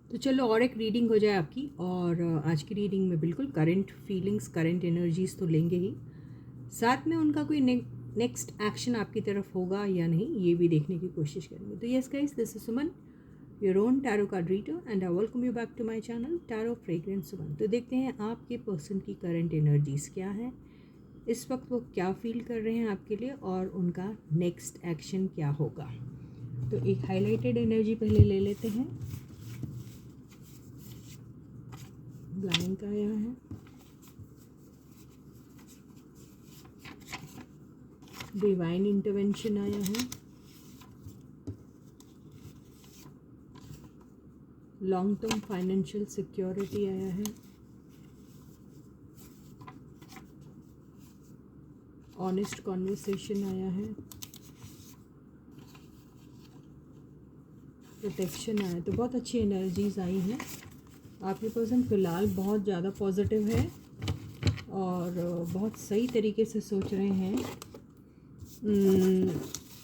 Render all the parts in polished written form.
तो चलो और एक रीडिंग हो जाए आपकी। और आज की रीडिंग में बिल्कुल करंट फीलिंग्स, करंट एनर्जीज तो लेंगे ही, साथ में उनका कोई नेक्स्ट एक्शन आपकी तरफ होगा या नहीं, ये भी देखने की कोशिश करेंगे। तो yes guys, this is Suman, your own tarot card reader, and I welcome you back to my channel tarot fragrance Suman. तो देखते हैं आपके पर्सन की करंट एनर्जीज क्या है, इस वक्त वो क्या फील कर रहे हैं आपके लिए, और उनका नेक्स्ट एक्शन क्या होगा। तो एक हाईलाइटेड एनर्जी पहले ले लेते हैं। ब्लैंक आया है, डिवाइन इंटरवेंशन आया है, लॉन्ग टर्म फाइनेंशियल सिक्योरिटी आया है, ऑनेस्ट कॉन्वर्सेशन आया है, प्रोटेक्शन आया है। तो बहुत अच्छी एनर्जीज आई हैं। आपके पर्सन फ़िलहाल बहुत ज़्यादा पॉजिटिव है और बहुत सही तरीके से सोच रहे हैं।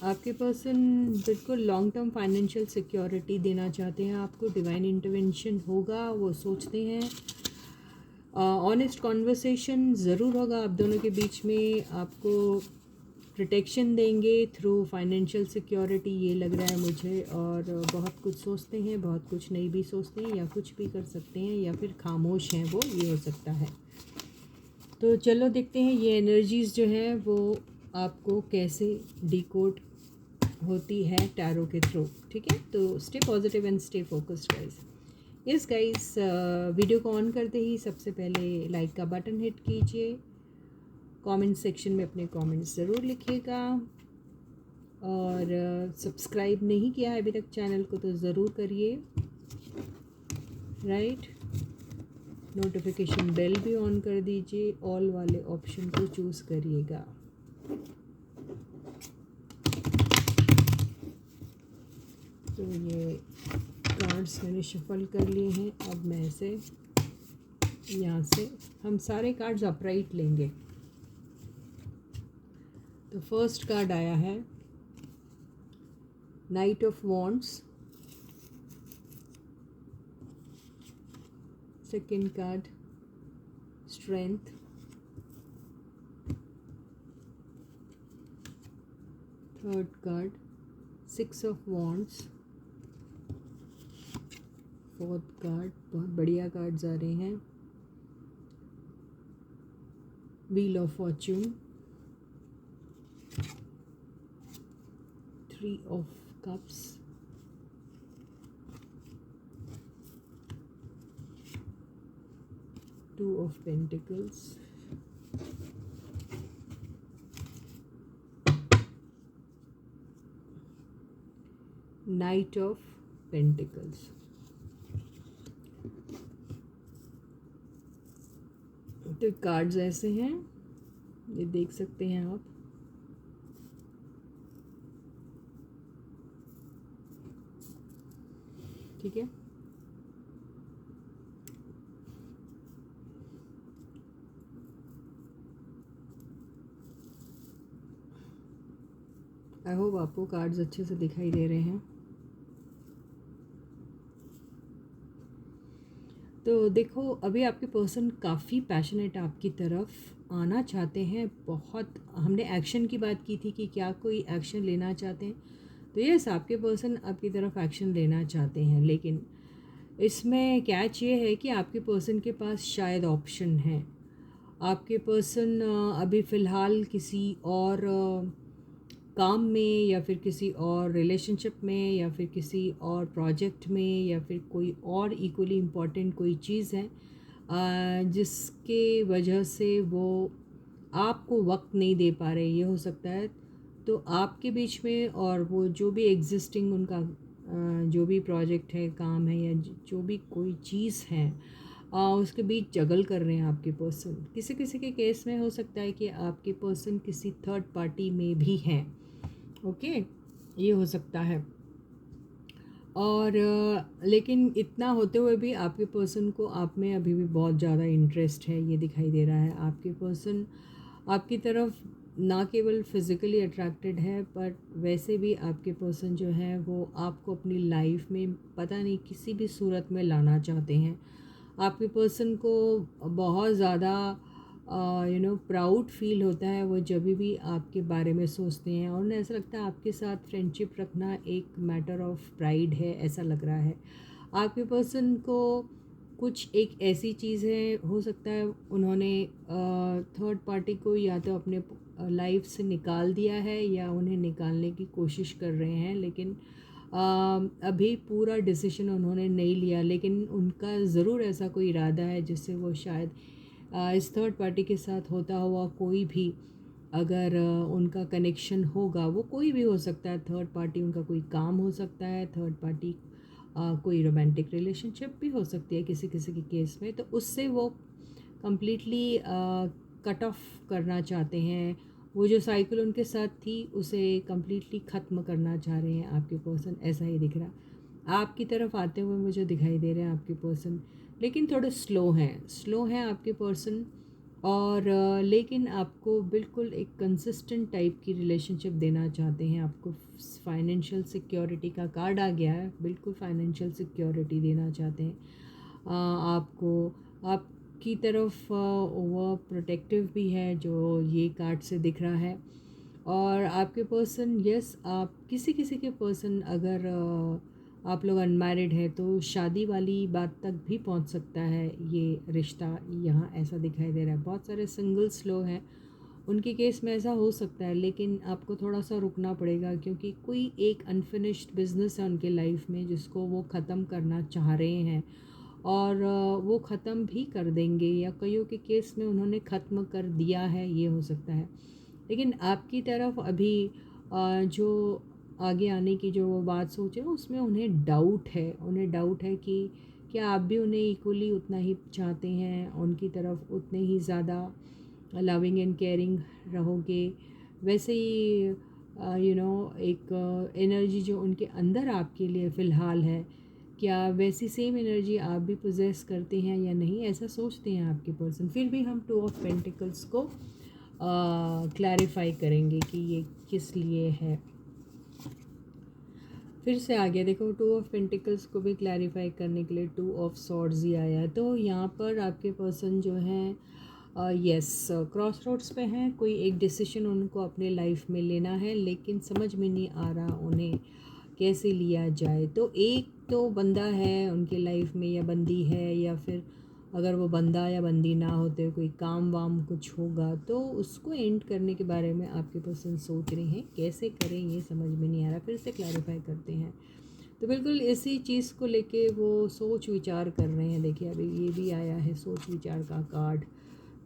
आपके पर्सन बिल्कुल लॉन्ग टर्म फाइनेंशियल सिक्योरिटी देना चाहते हैं आपको, डिवाइन इंटरवेंशन होगा वो सोचते हैं, ऑनेस्ट कॉन्वर्सेशन ज़रूर होगा आप दोनों के बीच में, आपको प्रोटेक्शन देंगे थ्रू फाइनेंशियल सिक्योरिटी, ये लग रहा है मुझे। और बहुत कुछ सोचते हैं, बहुत कुछ नहीं भी सोचते हैं, या कुछ भी कर सकते हैं, या फिर खामोश हैं वो, ये हो सकता है। तो चलो देखते हैं ये एनर्जीज़ जो है वो आपको कैसे डिकोड होती है टैरो के थ्रू। ठीक है, तो stay positive and stay focused guys. Yes guys, video को ऑन करते ही सबसे पहले लाइक का बटन हिट कीजिए, कमेंट सेक्शन में अपने कमेंट्स ज़रूर लिखिएगा, और सब्सक्राइब नहीं किया है अभी तक चैनल को तो ज़रूर करिए, राइट। नोटिफिकेशन बेल भी ऑन कर दीजिए, ऑल वाले ऑप्शन को चूज़ करिएगा। तो ये कार्ड्स मैंने शफल कर लिए हैं। अब मैं इसे यहाँ से हम सारे कार्ड्स अपराइट लेंगे। तो फर्स्ट कार्ड आया है night of wands, second card strength, third card six of wands, fourth card, बहुत बढ़िया कार्ड्स आ रहे हैं, wheel of Fortune, three of cups, two of pentacles, night of pentacles. तो कार्ड्स ऐसे हैं, ये देख सकते हैं आप। ठीक है, आई होप आपको कार्ड्स अच्छे से दिखाई दे रहे हैं। तो देखो, अभी आपके पर्सन काफ़ी पैशनेट आपकी तरफ आना चाहते हैं बहुत। हमने एक्शन की बात की थी कि क्या कोई एक्शन लेना चाहते हैं, तो यस, आपके पर्सन आपकी तरफ एक्शन लेना चाहते हैं, लेकिन इसमें कैच ये है कि आपके पर्सन के पास शायद ऑप्शन है। आपके पर्सन अभी फ़िलहाल किसी और काम में, या फिर किसी और रिलेशनशिप में, या फिर किसी और प्रोजेक्ट में, या फिर कोई और इक्वली इम्पॉर्टेंट कोई चीज़ है जिसके वजह से वो आपको वक्त नहीं दे पा रहे, ये हो सकता है। तो आपके बीच में और वो जो भी एग्जिस्टिंग उनका जो भी प्रोजेक्ट है, काम है, या जो भी कोई चीज़ है, उसके बीच जगल कर रहे हैं आपके पर्सन। किसी किसी के केस में हो सकता है कि आपके पर्सन किसी थर्ड पार्टी में भी हैं। ओके, ये हो सकता है। और लेकिन इतना होते हुए भी आपके पर्सन को आप में अभी भी बहुत ज़्यादा इंटरेस्ट है, ये दिखाई दे रहा है। आपके पर्सन आपकी तरफ ना केवल फिज़िकली अट्रैक्टेड है, पर वैसे भी आपके पर्सन जो है वो आपको अपनी लाइफ में पता नहीं किसी भी सूरत में लाना चाहते हैं। आपके पर्सन को बहुत ज़्यादा प्राउड फील होता है वो जब भी आपके बारे में सोचते हैं, और उन्हें ऐसा लगता है आपके साथ फ्रेंडशिप रखना एक मैटर ऑफ प्राइड है, ऐसा लग रहा है। आपके पर्सन को कुछ एक ऐसी चीज़ है, हो सकता है उन्होंने थर्ड पार्टी को या तो अपने लाइफ से निकाल दिया है या उन्हें निकालने की कोशिश कर रहे हैं, लेकिन अभी पूरा डिसीजन उन्होंने नहीं लिया, लेकिन उनका ज़रूर ऐसा कोई इरादा है जिससे वो शायद इस थर्ड पार्टी के साथ होता हुआ कोई भी अगर उनका कनेक्शन होगा, वो कोई भी हो सकता है। थर्ड पार्टी उनका कोई काम हो सकता है, थर्ड पार्टी कोई रोमांटिक रिलेशनशिप भी हो सकती है किसी किसी के केस में, तो उससे वो कम्प्लीटली कट ऑफ करना चाहते हैं। वो जो साइकिल उनके साथ थी उसे कम्प्लीटली ख़त्म करना चाह रहे हैं आपके पर्सन, ऐसा ही दिख रहा है। आपकी तरफ आते हुए मुझे दिखाई दे रहे हैं आपके पर्सन, लेकिन थोड़े स्लो हैं आपके पर्सन, और लेकिन आपको बिल्कुल एक कंसिस्टेंट टाइप की रिलेशनशिप देना चाहते हैं। आपको फाइनेंशियल सिक्योरिटी का कार्ड आ गया है, बिल्कुल फाइनेंशियल सिक्योरिटी देना चाहते हैं। आपको आपकी तरफ ओवर प्रोटेक्टिव भी है जो ये कार्ड से दिख रहा है। और आपके पर्सन, यस, आप किसी किसी के पर्सन अगर आप लोग अनमैरिड है तो शादी वाली बात तक भी पहुंच सकता है ये रिश्ता, यहाँ ऐसा दिखाई दे रहा है। बहुत सारे सिंगल्स लोग हैं, उनके केस में ऐसा हो सकता है, लेकिन आपको थोड़ा सा रुकना पड़ेगा क्योंकि कोई एक अनफिनिश्ड बिजनेस है उनके लाइफ में जिसको वो ख़त्म करना चाह रहे हैं, और वो ख़त्म भी कर देंगे, या कईयों के केस में उन्होंने ख़त्म कर दिया है, ये हो सकता है। लेकिन आपकी तरफ अभी जो आगे आने की जो वो बात सोच रहे हो उसमें उन्हें डाउट है कि क्या आप भी उन्हें इक्वली उतना ही चाहते हैं, उनकी तरफ उतने ही ज़्यादा लविंग एंड केयरिंग रहोगे। वैसे ही एक एनर्जी जो उनके अंदर आपके लिए फ़िलहाल है, क्या वैसी सेम एनर्जी आप भी पोजेस करते हैं या नहीं, ऐसा सोचते हैं आपके पर्सन। फिर भी हम 2 ऑफ पेंटिकल्स को क्लैरिफाई करेंगे कि ये किस लिए है। फिर से आ गया, देखो 2 ऑफ पेंटिकल्स को भी क्लैरिफाई करने के लिए 2 ऑफ सॉर्ड्स ही आया है। तो यहाँ पर आपके पर्सन जो हैं यस क्रॉस रोड्स पे हैं, कोई एक डिसीजन उनको अपने लाइफ में लेना है, लेकिन समझ में नहीं आ रहा उन्हें कैसे लिया जाए। तो एक तो बंदा है उनकी लाइफ में, या बंदी है, या फिर अगर वो बंदा या बंदी ना होते कोई काम वाम कुछ होगा, तो उसको एंड करने के बारे में आपके पर्सन सोच रहे हैं। कैसे करें ये समझ में नहीं आ रहा, फिर से क्लैरिफाई करते हैं। तो बिल्कुल इसी चीज़ को लेके वो सोच विचार कर रहे हैं। देखिए अभी ये भी आया है सोच विचार का कार्ड,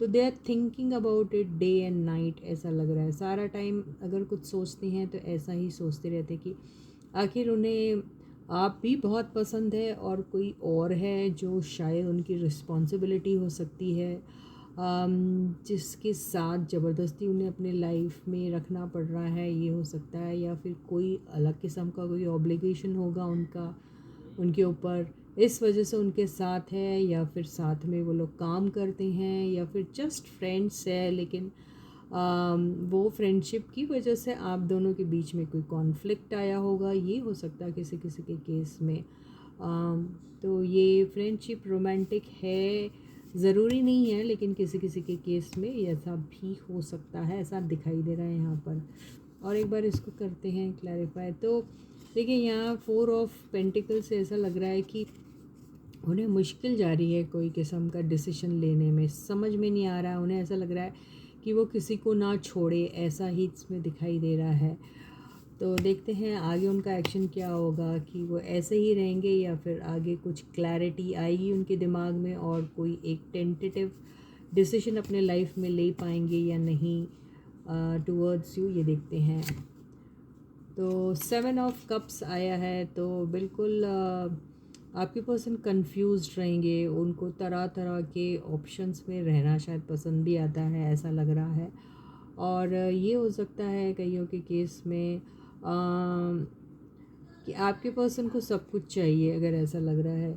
तो they are thinking about it day and night, ऐसा लग रहा है। सारा टाइम अगर कुछ सोचते हैं तो ऐसा ही सोचते रहते कि आखिर उन्हें आप भी बहुत पसंद है, और कोई और है जो शायद उनकी रिस्पॉन्सिबिलिटी हो सकती है, जिसके साथ ज़बरदस्ती उन्हें अपने लाइफ में रखना पड़ रहा है, ये हो सकता है। या फिर कोई अलग किस्म का कोई ऑब्लिगेशन होगा उनका उनके ऊपर, इस वजह से उनके साथ है, या फिर साथ में वो लोग काम करते हैं, या फिर जस्ट फ्रेंड्स है, लेकिन वो फ्रेंडशिप की वजह से आप दोनों के बीच में कोई कॉन्फ्लिक्ट आया होगा, ये हो सकता है किसी किसी के केस में। तो ये फ्रेंडशिप रोमांटिक है, ज़रूरी नहीं है, लेकिन किसी किसी के केस में ऐसा भी हो सकता है, ऐसा दिखाई दे रहा है यहाँ पर। और एक बार इसको करते हैं क्लैरिफाई। तो देखिए यहाँ 4 ऑफ पेंटिकल से ऐसा लग रहा है कि उन्हें मुश्किल जा रही है कोई किस्म का डिसीजन लेने में, समझ में नहीं आ रहा है। उन्हें ऐसा लग रहा है कि वो किसी को ना छोड़े, ऐसा ही इसमें दिखाई दे रहा है। तो देखते हैं आगे उनका एक्शन क्या होगा, कि वो ऐसे ही रहेंगे या फिर आगे कुछ क्लैरिटी आएगी उनके दिमाग में और कोई एक टेंटेटिव डिसीजन अपने लाइफ में ले पाएंगे या नहीं टूवर्ड्स यू, ये देखते हैं। तो 7 ऑफ कप्स आया है, तो बिल्कुल आपके पर्सन कंफ्यूज्ड रहेंगे, उनको तरह तरह के ऑप्शंस में रहना शायद पसंद भी आता है, ऐसा लग रहा है। और ये हो सकता है कईयों के केस में कि आपके पर्सन को सब कुछ चाहिए, अगर ऐसा लग रहा है।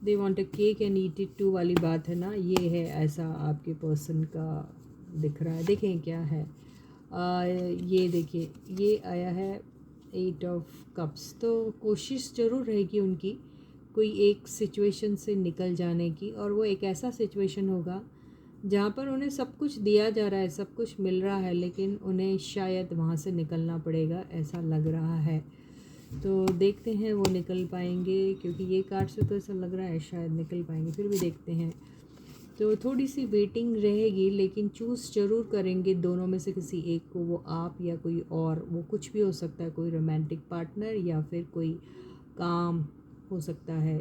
They want a cake and eat it too वाली बात है ना, ये है, ऐसा आपके पर्सन का दिख रहा है। देखें क्या है। ये देखिए, ये आया है 8 ऑफ कप्स। तो कोशिश ज़रूर रहेगी उनकी कोई एक सिचुएशन से निकल जाने की, और वो एक ऐसा सिचुएशन होगा जहाँ पर उन्हें सब कुछ दिया जा रहा है, सब कुछ मिल रहा है, लेकिन उन्हें शायद वहाँ से निकलना पड़ेगा, ऐसा लग रहा है। तो देखते हैं वो निकल पाएंगे, क्योंकि ये कार्ड से तो ऐसा लग रहा है शायद निकल पाएंगे, फिर भी देखते हैं। तो थोड़ी सी वेटिंग रहेगी, लेकिन चूज़ ज़रूर करेंगे दोनों में से किसी एक को, वो आप या कोई और। वो कुछ भी हो सकता है, कोई रोमांटिक पार्टनर या फिर कोई काम हो सकता है,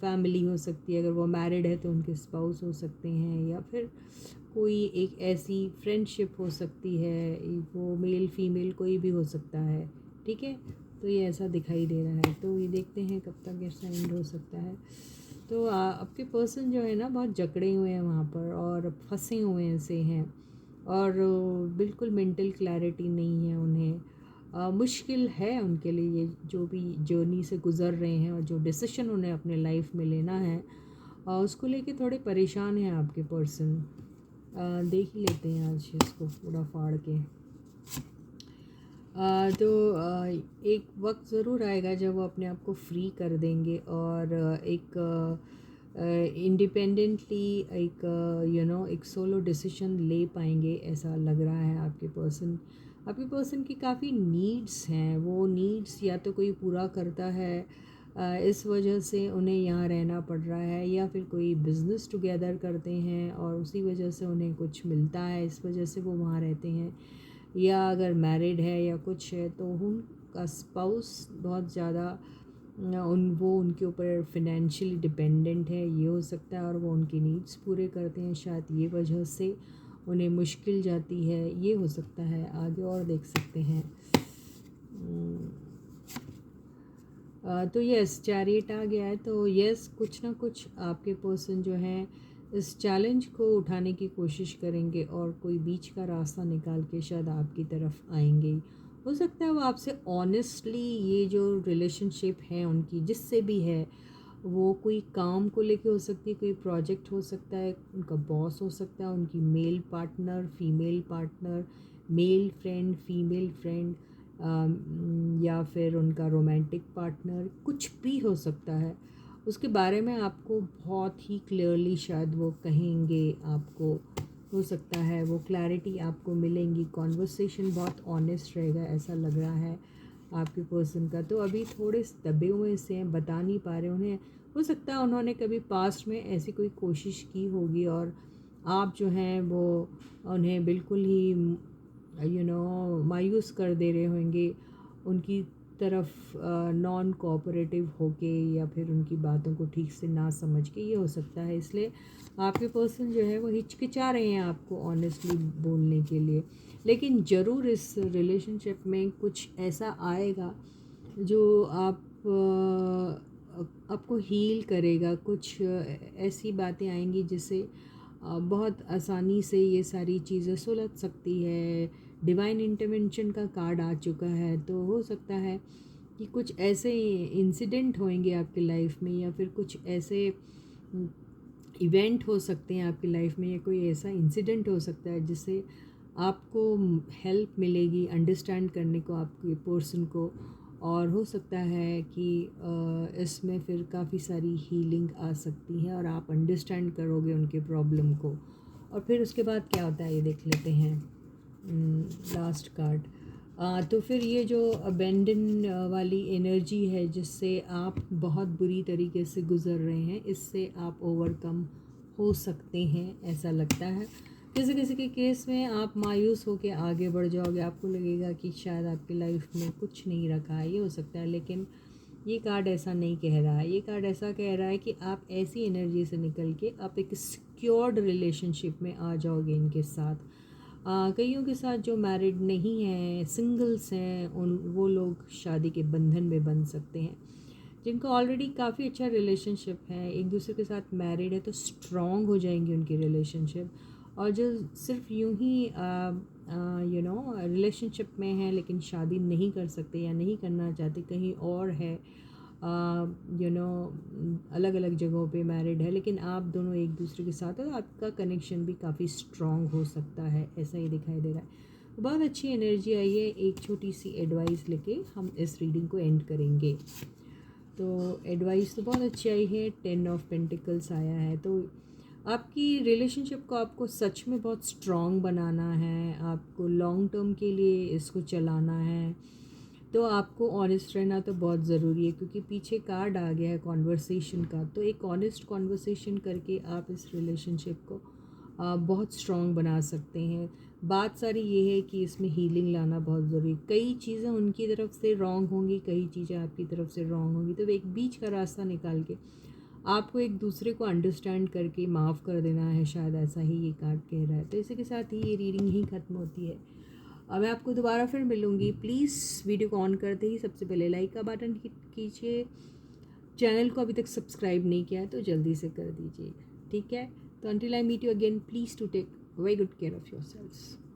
फैमिली हो सकती है, अगर वो मैरिड है तो उनके स्पाउस हो सकते हैं, या फिर कोई एक ऐसी फ्रेंडशिप हो सकती है, वो मेल फीमेल कोई भी हो सकता है। ठीक है, तो ये ऐसा दिखाई दे रहा है। तो ये देखते हैं कब तक ऐसा एंड हो सकता है। तो आपके पर्सन जो है ना, बहुत जकड़े हुए हैं वहाँ पर, और फंसे हुए से हैं, और बिल्कुल मेंटल क्लैरिटी नहीं है उन्हें। मुश्किल है उनके लिए ये जो भी जर्नी से गुज़र रहे हैं, और जो डिसीजन उन्हें अपने लाइफ में लेना है, उसको लेके थोड़े परेशान हैं आपके पर्सन। देख ही लेते हैं आज इसको पूरा फाड़ के। तो एक वक्त ज़रूर आएगा जब वो अपने आप को फ्री कर देंगे, और एक इंडिपेंडेंटली एक एक सोलो डिसीजन ले पाएंगे, ऐसा लग रहा है। आपके पर्सन की काफ़ी नीड्स हैं, वो नीड्स या तो कोई पूरा करता है, इस वजह से उन्हें यहाँ रहना पड़ रहा है, या फिर कोई बिज़नेस टुगेदर करते हैं और उसी वजह से उन्हें कुछ मिलता है, इस वजह से वो वहाँ रहते हैं। या अगर मैरिड है या कुछ है, तो उनका स्पाउस बहुत ज़्यादा वो उनके ऊपर फिनेंशियली डिपेंडेंट है, ये हो सकता है, और वो उनकी नीड्स पूरे करते हैं, शायद ये वजह से उन्हें मुश्किल जाती है, ये हो सकता है। आगे और देख सकते हैं। तो यस, चैरियट आ गया है। तो यस, कुछ ना कुछ आपके पर्सन जो हैं इस चैलेंज को उठाने की कोशिश करेंगे, और कोई बीच का रास्ता निकाल के शायद आपकी तरफ आएंगे। हो सकता है वो आपसे ऑनेस्टली, ये जो रिलेशनशिप है उनकी जिससे भी है, वो कोई काम को लेके हो सकती है, कोई प्रोजेक्ट हो सकता है, उनका बॉस हो सकता है, उनकी male partner, female partner, male friend, female friend, या फिर उनका रोमांटिक पार्टनर, कुछ भी हो सकता है। उसके बारे में आपको बहुत ही क्लियरली शायद वो कहेंगे आपको, हो सकता है वो क्लैरिटी आपको मिलेंगी। कॉन्वर्सेशन बहुत ऑनेस्ट रहेगा, ऐसा लग रहा है आपके पर्सन का। तो अभी थोड़े दबे हुए से हैं, बता नहीं पा रहे उन्हें। हो सकता है उन्होंने कभी पास्ट में ऐसी कोई कोशिश की होगी, और आप जो हैं वो उन्हें बिल्कुल ही मायूस कर दे रहे होंगे, उनकी तरफ नॉन कोऑपरेटिव होके, या फिर उनकी बातों को ठीक से ना समझ के, ये हो सकता है। इसलिए आपके पर्सन जो है वो हिचकिचा रहे हैं आपको ऑनेस्टली बोलने के लिए। लेकिन ज़रूर इस रिलेशनशिप में कुछ ऐसा आएगा जो आपको हील करेगा। कुछ ऐसी बातें आएंगी जिससे बहुत आसानी से ये सारी चीज़ें सुलझ सकती है। डिवाइन इंटरवेंशन का कार्ड आ चुका है, तो हो सकता है कि कुछ ऐसे इंसिडेंट होंगे आपकी लाइफ में, या फिर कुछ ऐसे इवेंट हो सकते हैं आपकी लाइफ में, या कोई ऐसा इंसिडेंट हो सकता है जिससे आपको हेल्प मिलेगी अंडरस्टैंड करने को आपके पर्सन को। और हो सकता है कि इसमें फिर काफ़ी सारी हीलिंग आ सकती है, और आप अंडरस्टैंड करोगे उनके प्रॉब्लम को। और फिर उसके बाद क्या होता है ये देख लेते हैं। Last card. तो फिर ये जो अबेंडन वाली एनर्जी है जिससे आप बहुत बुरी तरीके से गुज़र रहे हैं, इससे आप ओवरकम हो सकते हैं, ऐसा लगता है। किसी किसी के केस में आप मायूस होकर आगे बढ़ जाओगे, आपको लगेगा कि शायद आपकी लाइफ में कुछ नहीं रखा है, ये हो सकता है। लेकिन ये कार्ड ऐसा नहीं कह रहा है। ये कार्ड ऐसा कह रहा है कि आप ऐसी एनर्जी से निकल के आप एक सिक्योर्ड रिलेशनशिप में आ जाओगे इनके साथ। कईयों के साथ जो मैरिड नहीं हैं, सिंगल्स हैं, उन वो लोग शादी के बंधन में बंध सकते हैं। जिनका ऑलरेडी काफ़ी अच्छा रिलेशनशिप है, एक दूसरे के साथ मैरिड है, तो स्ट्रॉन्ग हो जाएंगी उनकी रिलेशनशिप। और जो सिर्फ यूं ही रिलेशनशिप में है लेकिन शादी नहीं कर सकते या नहीं करना चाहते, कहीं और है, अलग अलग जगहों पे मैरिड है, लेकिन आप दोनों एक दूसरे के साथ हो, आपका कनेक्शन भी काफ़ी स्ट्रॉन्ग हो सकता है, ऐसा ही दिखाई दे रहा है। बहुत अच्छी एनर्जी आई है। एक छोटी सी एडवाइस लेके हम इस रीडिंग को एंड करेंगे। तो एडवाइस तो बहुत अच्छी आई है। 10 ऑफ पेंटिकल्स आया है। तो आपकी रिलेशनशिप को आपको सच में बहुत स्ट्रॉन्ग बनाना है, आपको लॉन्ग टर्म के लिए इसको चलाना है, तो आपको ऑनेस्ट रहना तो बहुत ज़रूरी है, क्योंकि पीछे कार्ड आ गया है कॉन्वर्सेशन का। तो एक ऑनेस्ट कॉन्वर्सेशन करके आप इस रिलेशनशिप को बहुत स्ट्रॉन्ग बना सकते हैं। बात सारी ये है कि इसमें हीलिंग लाना बहुत ज़रूरी है। कई चीज़ें उनकी तरफ से रॉन्ग होंगी, कई चीज़ें आपकी तरफ से रॉन्ग होंगी, तो एक बीच का रास्ता निकाल के आपको एक दूसरे को अंडरस्टैंड करके माफ़ कर देना है, शायद ऐसा ही ये कार्ड कह रहा है। तो इसी के साथ ही ये रीडिंग ही ख़त्म होती है। अब मैं आपको दोबारा फिर मिलूँगी। प्लीज़ वीडियो को ऑन करते ही सबसे पहले लाइक का बटन कीजिए। चैनल को अभी तक सब्सक्राइब नहीं किया है तो जल्दी से कर दीजिए, ठीक है। तो until I meet you again, please to take very good care of your self.